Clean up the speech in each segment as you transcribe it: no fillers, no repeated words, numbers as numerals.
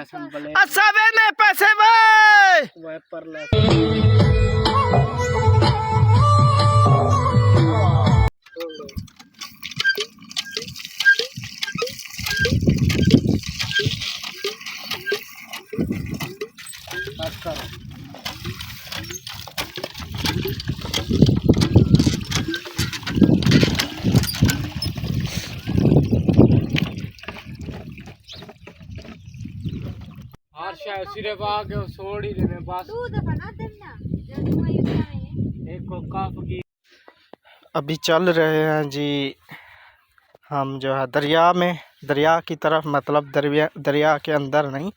सबे ने पैसे भाई पर सिर्फ आगे छोड़ ही देने बस अभी चल रहे हैं जी हम जो है दरिया में, दरिया की तरफ, मतलब दरिया के अंदर नहीं।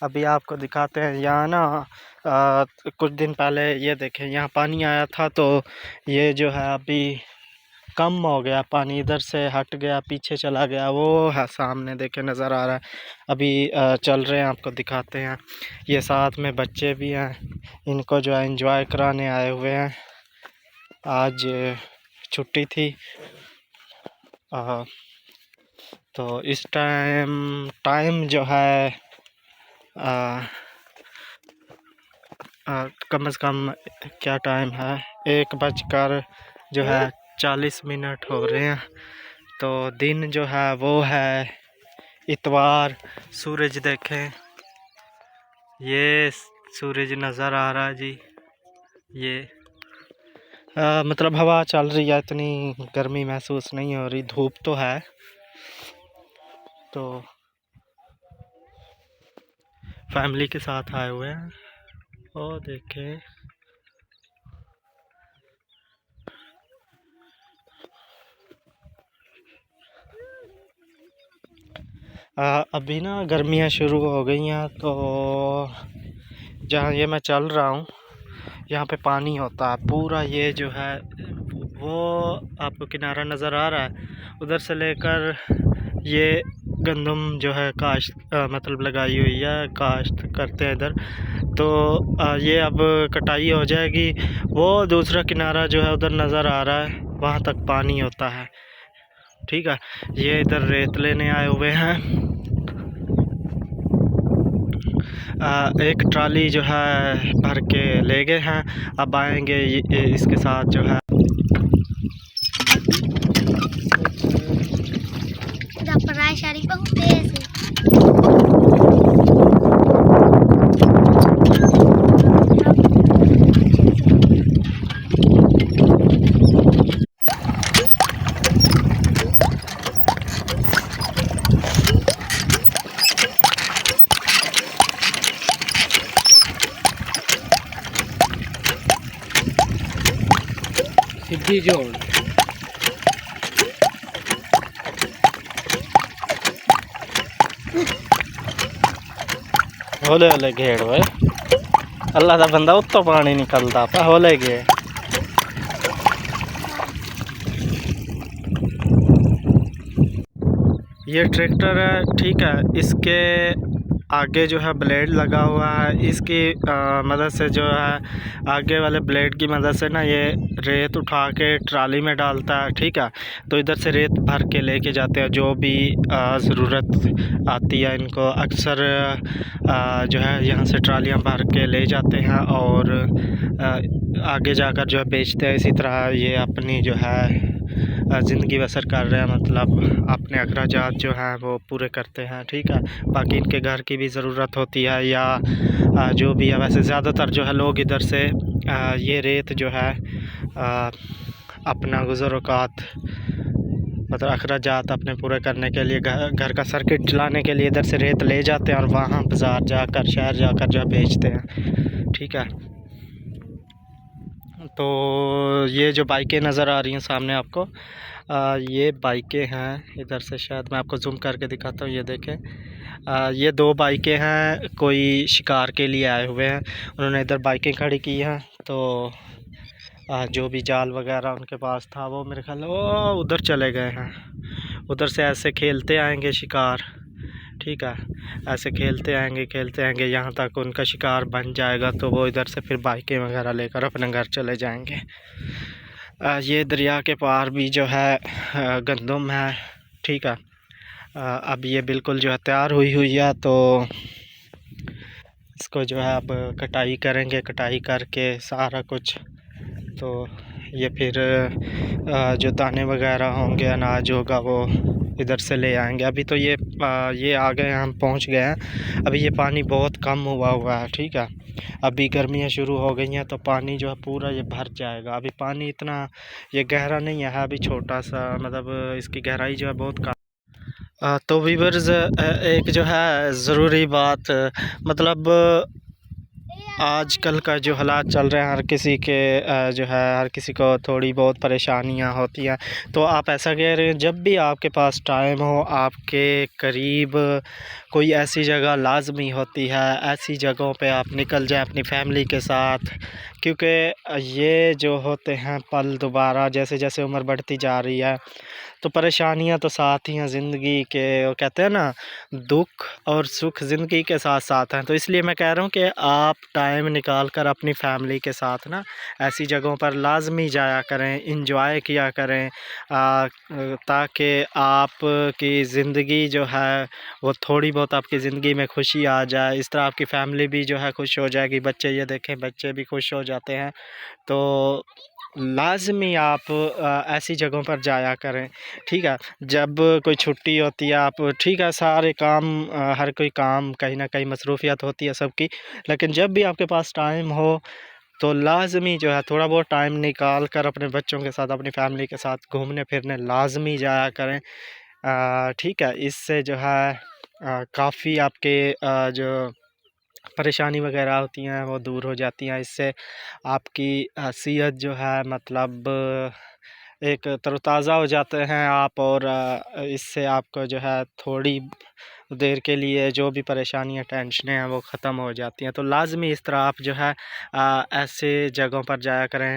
अभी आपको दिखाते हैं यहाँ ना कुछ दिन पहले ये देखें यहाँ पानी आया था, तो ये जो है अभी कम हो गया पानी, इधर से हट गया, पीछे चला गया, वो है सामने देखे नज़र आ रहा है। अभी चल रहे हैं, आपको दिखाते हैं। ये साथ में बच्चे भी हैं, इनको जो है एंजॉय कराने आए हुए हैं। आज छुट्टी थी तो इस टाइम जो है कम से कम क्या टाइम है, 1:40 हो रहे हैं। तो दिन जो है वो है इतवार। सूरज देखें, ये सूरज नज़र आ रहा है जी। ये मतलब हवा चल रही है, इतनी गर्मी महसूस नहीं हो रही, धूप तो है। तो फैमिली के साथ आए हुए हैं और देखें अभी ना गर्मियाँ शुरू हो गई हैं, तो जहाँ ये मैं चल रहा हूँ यहाँ पे पानी होता है पूरा। ये जो है वो आपको किनारा नज़र आ रहा है, उधर से लेकर ये गंदम जो है काश्त मतलब लगाई हुई है, काश्त करते हैं इधर। तो ये अब कटाई हो जाएगी। वो दूसरा किनारा जो है उधर नज़र आ रहा है, वहाँ तक पानी होता है। ठीक है, ये इधर रेत लेने आए हुए हैं। एक ट्राली जो है भर के ले गए हैं, अब आएंगे इसके साथ जो है सिद्धि जोड़। होले होले घेड़ वे अल्लाह का बंदा उत्तो पानी निकलता पा होले गे। ये ट्रैक्टर है, ठीक है, इसके आगे जो है ब्लेड लगा हुआ है। इसकी मदद से जो है आगे वाले ब्लेड की मदद से ना ये रेत उठा के ट्राली में डालता है। ठीक है, तो इधर से रेत भर के लेके जाते हैं, जो भी ज़रूरत आती है इनको। अक्सर जो है यहाँ से ट्रालियाँ भर के ले जाते हैं और आगे जाकर जो है बेचते हैं। इसी तरह ये अपनी जो है ज़िंदगी बसर कर रहे हैं, मतलब अपने अखराजात जो हैं वो पूरे करते हैं। ठीक है, बाकी इनके घर की भी ज़रूरत होती है या जो भी है। वैसे ज़्यादातर जो है लोग इधर से ये रेत जो है अपना गुज़र-औक़ात मतलब अखराजात अपने पूरे करने के लिए, घर का सर्किट चलाने के लिए इधर से रेत ले जाते हैं और वहाँ बाज़ार जाकर, शहर जाकर जो बेचते हैं। ठीक है, तो ये जो बाइकें नज़र आ रही हैं सामने आपको, ये बाइकें हैं। इधर से शायद मैं आपको जूम करके दिखाता हूँ। ये देखें, ये 2 बाइकें हैं, कोई शिकार के लिए आए हुए हैं। उन्होंने इधर बाइकें खड़ी की हैं, तो जो भी जाल वगैरह उनके पास था वो मेरे ख्याल वो उधर चले गए हैं। उधर से ऐसे खेलते आएंगे शिकार। ठीक है, ऐसे खेलते आएंगे यहाँ तक उनका शिकार बन जाएगा, तो वो इधर से फिर बाइकें वगैरह लेकर अपने घर चले जाएंगे। ये दरिया के पार भी जो है गंदम है। ठीक है, अब ये बिल्कुल जो है तैयार हुई है, तो इसको जो है अब कटाई करेंगे, कटाई करके सारा कुछ, तो ये फिर जो दाने वगैरह होंगे, अनाज होगा, वो इधर से ले आएंगे। अभी तो ये आ गए, हम पहुंच गए हैं। अभी ये पानी बहुत कम हुआ है, ठीक है। अभी गर्मियाँ शुरू हो गई हैं तो पानी जो है पूरा ये भर जाएगा। अभी पानी इतना ये गहरा नहीं है, अभी छोटा सा, मतलब इसकी गहराई जो है बहुत कम। तो व्यूअर्स, एक जो है ज़रूरी बात, मतलब आजकल का जो हालात चल रहे हैं, हर किसी के जो है हर किसी को थोड़ी बहुत परेशानियां होती हैं। तो आप ऐसा कह रहे हैं, जब भी आपके पास टाइम हो, आपके करीब कोई ऐसी जगह लाजमी होती है, ऐसी जगहों पे आप निकल जाएं अपनी फैमिली के साथ, क्योंकि ये जो होते हैं पल दोबारा, जैसे जैसे उम्र बढ़ती जा रही है तो परेशानियां तो साथ ही हैं ज़िंदगी के। वो कहते हैं ना, दुख और सुख ज़िंदगी के साथ साथ हैं। तो इसलिए मैं कह रहा हूँ कि आप टाइम निकाल कर अपनी फैमिली के साथ ना ऐसी जगहों पर लाजमी जाया करें, इंजॉय किया करें, ताकि आपकी ज़िंदगी जो है वो थोड़ी बहुत आपकी ज़िंदगी में खुशी आ जाए। इस तरह आपकी फैमिली भी जो है खुश हो जाएगी। बच्चे ये देखें, बच्चे भी खुश हो जाते हैं। तो लाज़मी आप ऐसी जगहों पर जाया करें, ठीक है। जब कोई छुट्टी होती है, आप ठीक है, सारे काम हर कोई काम कहीं ना कहीं मसरूफ़ियत होती है सबकी, लेकिन जब भी आपके पास टाइम हो तो लाज़मी जो है थोड़ा बहुत टाइम निकाल कर अपने बच्चों के साथ, अपनी फैमिली के साथ घूमने फिरने लाज़मी जाया करें, ठीक है। इससे जो है काफ़ी आपके जो परेशानी वगैरह होती हैं वो दूर हो जाती हैं। इससे आपकी सेहत जो है, मतलब एक तरोताज़ा हो जाते हैं आप, और इससे आपको जो है थोड़ी देर के लिए जो भी परेशानियां, टेंशनें हैं वो ख़त्म हो जाती हैं। तो लाज़मी इस तरह आप जो है ऐसे जगहों पर जाया करें।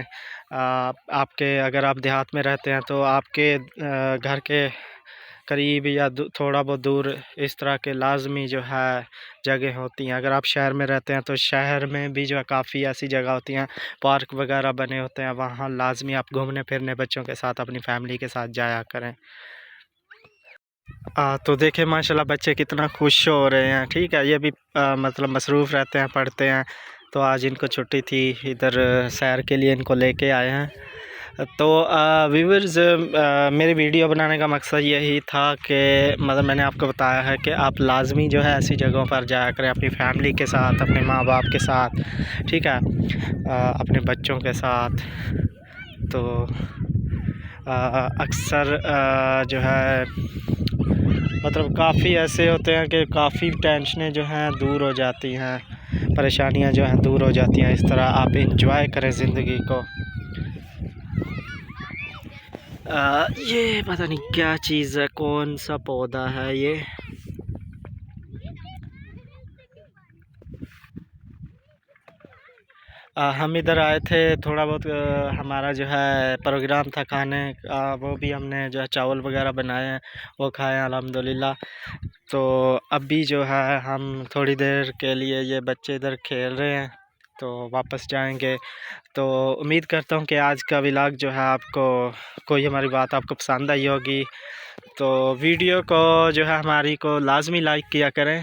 आपके अगर आप देहात में रहते हैं तो आपके घर के करीब या थोड़ा बहुत दूर इस तरह के लाज़मी जो है जगह होती हैं। अगर आप शहर में रहते हैं तो शहर में भी जो है काफ़ी ऐसी जगह होती हैं, पार्क वगैरह बने होते हैं, वहाँ लाज़मी आप घूमने फिरने बच्चों के साथ, अपनी फैमिली के साथ जाया करें। तो देखें माशाल्लाह बच्चे कितना खुश हो रहे हैं, ठीक है। ये भी मतलब मसरूफ़ रहते हैं, पढ़ते हैं, तो आज इनको छुट्टी थी, इधर सैर के लिए इनको लेके आए हैं। तो व्यूअर्स, मेरी वीडियो बनाने का मकसद यही था कि मतलब मैंने आपको बताया है कि आप लाज़मी जो है ऐसी जगहों पर जाया करें अपनी फैमिली के साथ, अपने माँ बाप के साथ, ठीक है, अपने बच्चों के साथ। तो अक्सर जो है मतलब काफ़ी ऐसे होते हैं कि काफ़ी टेंशनें जो हैं दूर हो जाती हैं, परेशानियां जो हैं दूर हो जाती हैं। इस तरह आप इंजॉय करें ज़िंदगी को। ये पता नहीं क्या चीज़ है, कौन सा पौधा है ये। हम इधर आए थे, थोड़ा बहुत हमारा जो है प्रोग्राम था खाने का, वो भी हमने जो है चावल वगैरह बनाए हैं, वो खाए हैं अल्हम्दुलिल्लाह। तो अभी जो है हम थोड़ी देर के लिए, ये बच्चे इधर खेल रहे हैं, तो वापस जाएंगे। तो उम्मीद करता हूँ कि आज का व्लॉग जो है आपको, कोई हमारी बात आपको पसंद आई होगी। तो वीडियो को जो है हमारी को लाज़मी लाइक किया करें,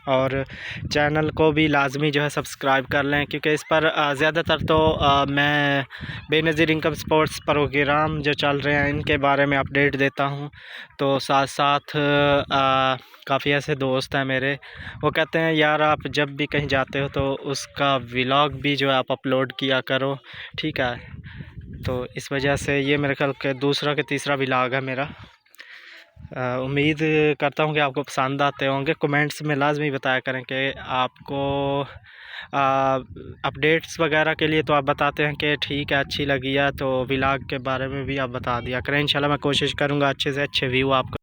और चैनल को भी लाज़मी जो है सब्सक्राइब कर लें, क्योंकि इस पर ज़्यादातर तो मैं बेनज़ीर इनकम स्पोर्ट्स प्रोग्राम जो चल रहे हैं इनके बारे में अपडेट देता हूं। तो साथ साथ काफ़ी ऐसे दोस्त हैं मेरे, वो कहते हैं यार आप जब भी कहीं जाते हो तो उसका व्लॉग भी जो है आप अपलोड किया करो, ठीक है। तो इस वजह से ये मेरे ख्याल के दूसरा के तीसरा व्लॉग है मेरा। उम्मीद करता हूँ कि आपको पसंद आते होंगे। कमेंट्स में लाजमी बताया करें कि आपको अपडेट्स वगैरह के लिए तो आप बताते हैं कि ठीक है अच्छी लगी है, तो व्लॉग के बारे में भी आप बता दिया करें। इंशाल्लाह मैं कोशिश करूँगा अच्छे से अच्छे व्यू आपको